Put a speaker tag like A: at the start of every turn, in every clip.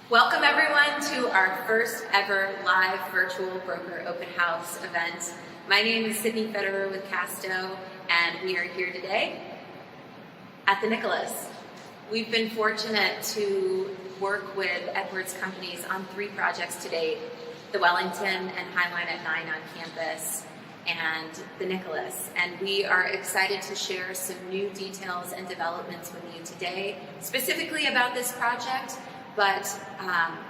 A: Welcome everyone to our first ever live virtual broker open house event. My name is Sydney Federer with Casto, and we are here today at the Nicholas. We've been fortunate to work with Edwards Companies on 3 projects to date: the Wellington and Highline at 9 on campus, and the Nicholas. And we are excited to share some new details and developments with you today, specifically about this project, but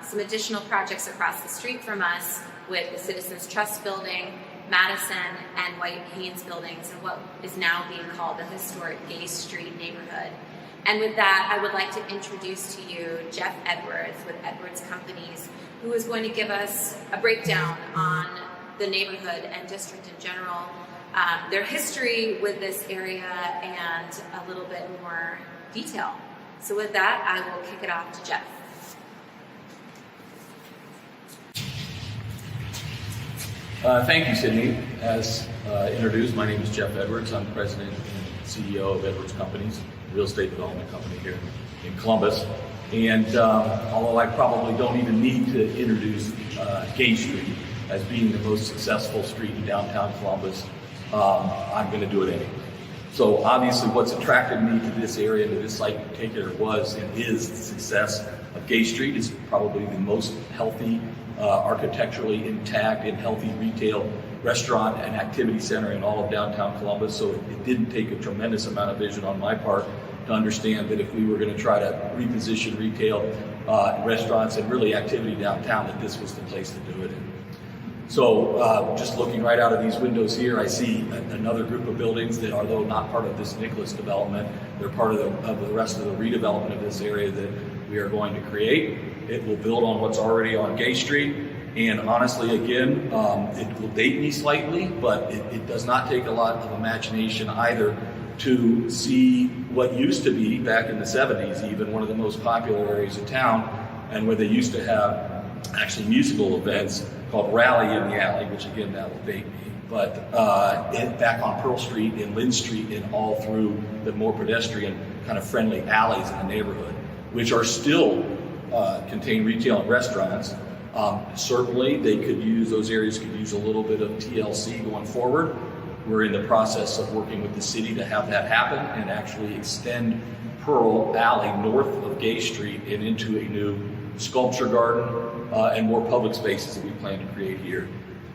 A: some additional projects across the street from us with the Citizens Trust Building, Madison and White Haynes buildings, and what is now being called the historic Gay Street neighborhood. And with that, I would like to introduce to you Jeff Edwards with Edwards Companies, who is going to give us a breakdown on the neighborhood and district in general, their history with this area, and a little bit more detail. So with that, I will kick it off to Jeff.
B: Thank you, Sydney. As introduced, my name is Jeff Edwards. I'm president and CEO of Edwards Companies, a real estate development company here in Columbus. And although I probably don't even need to introduce Gay Street as being the most successful street in downtown Columbus, I'm going to do it anyway. So obviously what's attracted me to this area, to this site in particular, was and is the success of Gay Street. It's probably the most healthy, architecturally intact and healthy retail restaurant and activity center in all of downtown Columbus. So it didn't take a tremendous amount of vision on my part to understand that if we were going to try to reposition retail, restaurants, and really activity downtown, that this was the place to do it in. So just looking right out of these windows here, I see another group of buildings that, although not part of this Nicholas development, they're part of the rest of the redevelopment of this area that we are going to create. It will build on what's already on Gay Street. And honestly, again, it will date me slightly, but it does not take a lot of imagination either to see what used to be, back in the 70s even, one of the most popular areas of town, and where they used to have actually musical events called Rally in the Alley, which again, that will date me. But back on Pearl Street and Lynn Street and all through the more pedestrian kind of friendly alleys in the neighborhood, which are still contain retail and restaurants. Certainly those areas could use a little bit of TLC going forward. We're in the process of working with the city to have that happen and actually extend Pearl Alley north of Gay Street and into a new sculpture garden and more public spaces that we plan to create here.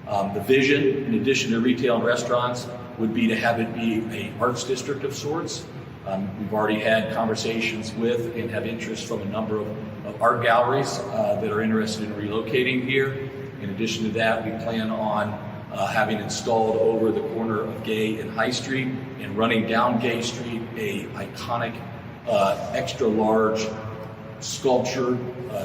B: The vision, in addition to retail and restaurants, would be to have it be an arts district of sorts. We've already had conversations with and have interest from a number of art galleries that are interested in relocating here. In addition to that, we plan on having installed over the corner of Gay and High Street and running down Gay Street a iconic extra large sculpture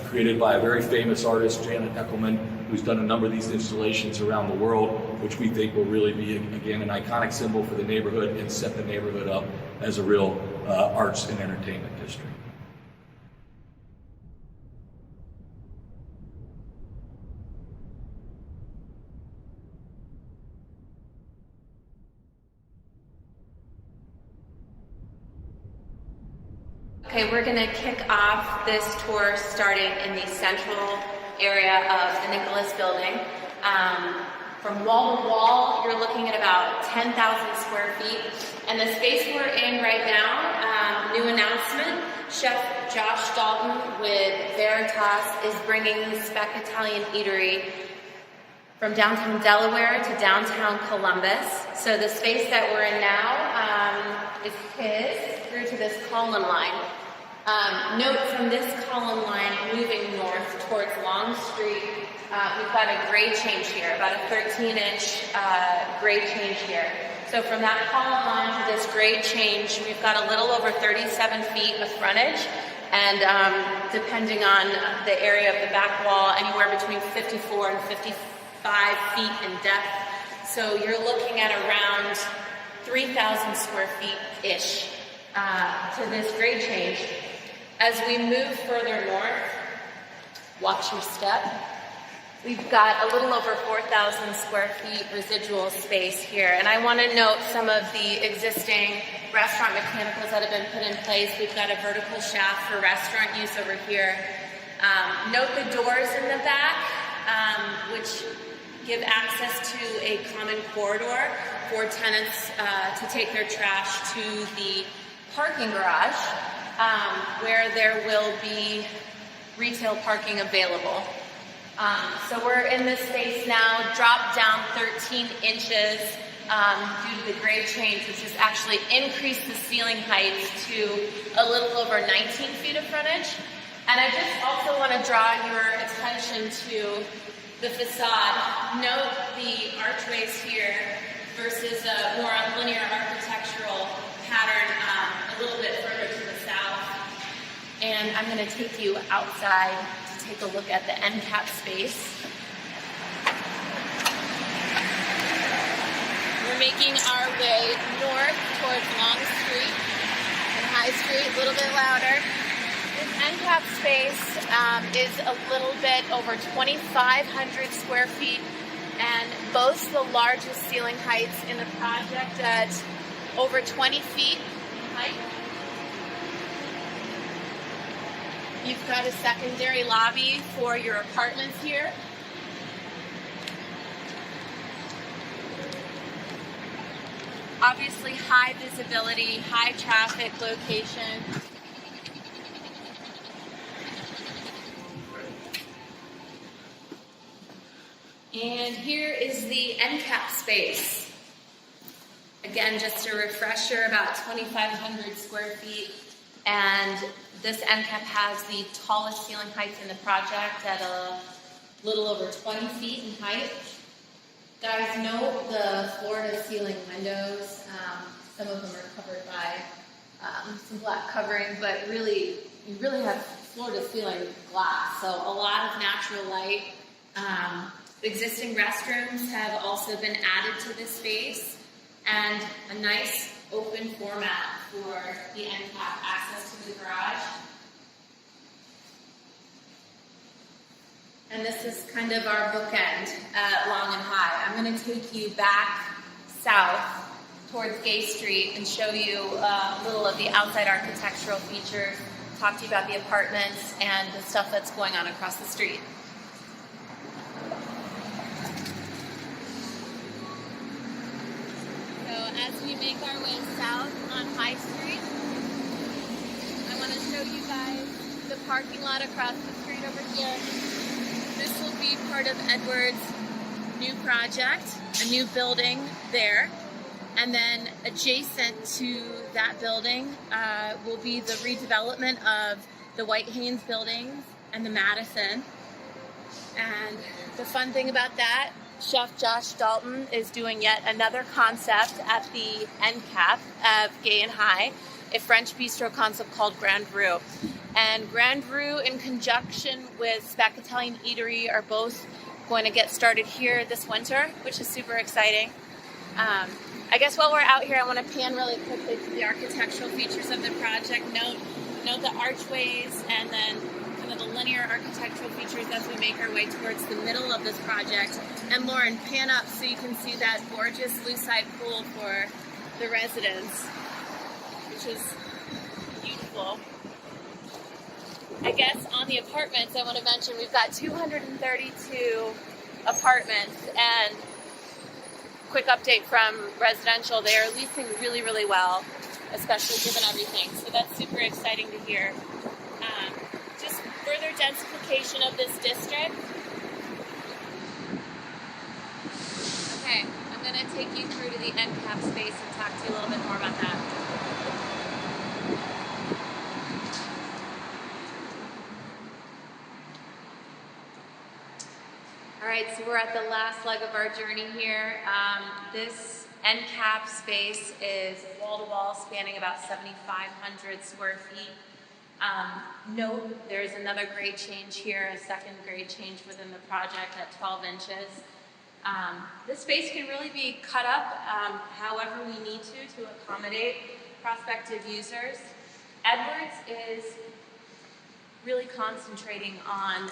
B: created by a very famous artist, Janet Eckelman, who's done a number of these installations around the world, which we think will really be, again, an iconic symbol for the neighborhood and set the neighborhood up as a real arts and entertainment district.
A: Okay, we're going to kick off this tour starting in the central area of the Nicholas building. From wall to wall, you're looking at about 10,000 square feet. And the space we're in right now, New announcement, Chef Josh Dalton with Veritas is bringing the Speck Italian Eatery from downtown Delaware to downtown Columbus. So the space that we're in now is his through to this column line. Note from this column line moving north towards Long Street, we've got a grade change here, about a 13-inch grade change here. So from that column line to this grade change, we've got a little over 37 feet of frontage, and depending on the area of the back wall, anywhere between 54 and 55 feet in depth. So you're looking at around 3,000 square feet-ish to this grade change. As we move further north, watch your step. We've got a little over 4,000 square feet residual space here. And I want to note some of the existing restaurant mechanicals that have been put in place. We've got a vertical shaft for restaurant use over here. Note the doors in the back, which give access to a common corridor for tenants to take their trash to the parking garage, where there will be retail parking available. So we're in this space now, dropped down 13 inches due to the grade change, which has actually increased the ceiling height to a little over 19 feet of frontage. And I just also want to draw your attention to the facade. Note the archways here versus a more linear architectural pattern a little bit further to the south. And I'm going to take you outside to take a look at the end cap space. We're making our way north towards Long Street and High Street, a little bit louder. This end cap space is a little bit over 2,500 square feet and boasts the largest ceiling heights in the project at over 20 feet in height. You've got a secondary lobby for your apartments here. Obviously high visibility, high traffic location. And here is the end cap space. Again, just a refresher, about 2,500 square feet. And this end cap has the tallest ceiling heights in the project at a little over 20 feet in height. Guys, note the floor-to-ceiling windows. Some of them are covered by some black covering, but really, you really have floor-to-ceiling glass, so a lot of natural light. Existing restrooms have also been added to this space, and a nice open format for the end cap access to the garage. And this is kind of our bookend at Long and High. I'm going to take you back south towards Gay Street and show you a little of the outside architectural features, talk to you about the apartments and the stuff that's going on across the street. As we make our way south on High Street, I want to show you guys the parking lot across the street over here. This will be part of Edwards' new project, a new building there. And then adjacent to that building will be the redevelopment of the White Haynes buildings and the Madison. And the fun thing about that, Chef Josh Dalton is doing yet another concept at the end cap of Gay and High, a French bistro concept called Grand Rue. And Grand Rue, in conjunction with Speck Italian Eatery, are both going to get started here this winter, which is super exciting. I guess while we're out here, I want to pan really quickly to the architectural features of the project. Note the archways and then kind of the linear architectural features as we make our way towards the middle of this project. And Lauren, pan up so you can see that gorgeous lucite pool for the residents, which is beautiful. I guess on the apartments, I want to mention we've got 232 apartments, and quick update from residential, they are leasing really, really well.
C: especially given everything. So that's super exciting to hear. Just further densification of this district.
A: Okay, I'm going to take you through to the NCAP space and talk to you a little bit more about that. All right, so we're at the last leg of our journey here. This NCAP space is wall-to-wall, spanning about 7,500 square feet. Note there's another grade change here, a second grade change within the project at 12 inches. This space can really be cut up however we need to accommodate prospective users. Edwards is really concentrating on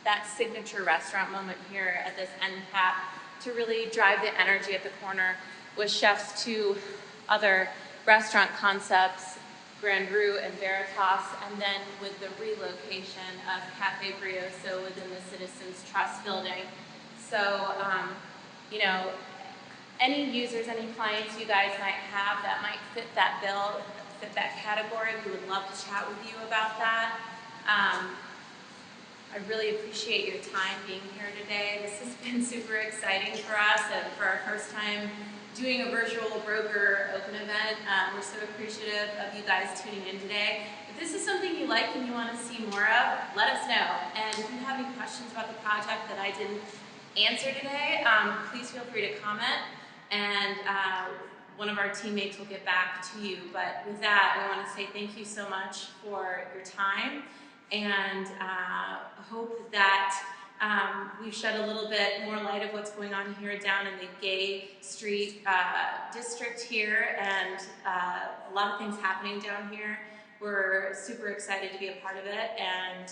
A: that signature restaurant moment here at this end cap to really drive the energy at the corner with chefs to other restaurant concepts, Grand Rue and Veritas, and then with the relocation of Cafe Brioso within the Citizens Trust building. So, any users, any clients you guys might have that might fit that bill, fit that category, we would love to chat with you about that. I really appreciate your time being here today. This has been super exciting for us and for our first time doing a virtual broker open event. We're so appreciative of you guys tuning in today. If this is something you like and you want to see more of, let us know. And if you have any questions about the project that I didn't answer today, please feel free to comment, and one of our teammates will get back to you. But with that, I want to say thank you so much for your time, and hope that we've shed a little bit more light of what's going on here down in the Gay Street district here, and a lot of things happening down here. We're super excited to be a part of it, and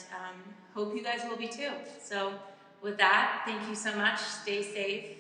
A: hope you guys will be too. So with that, thank you so much. Stay safe.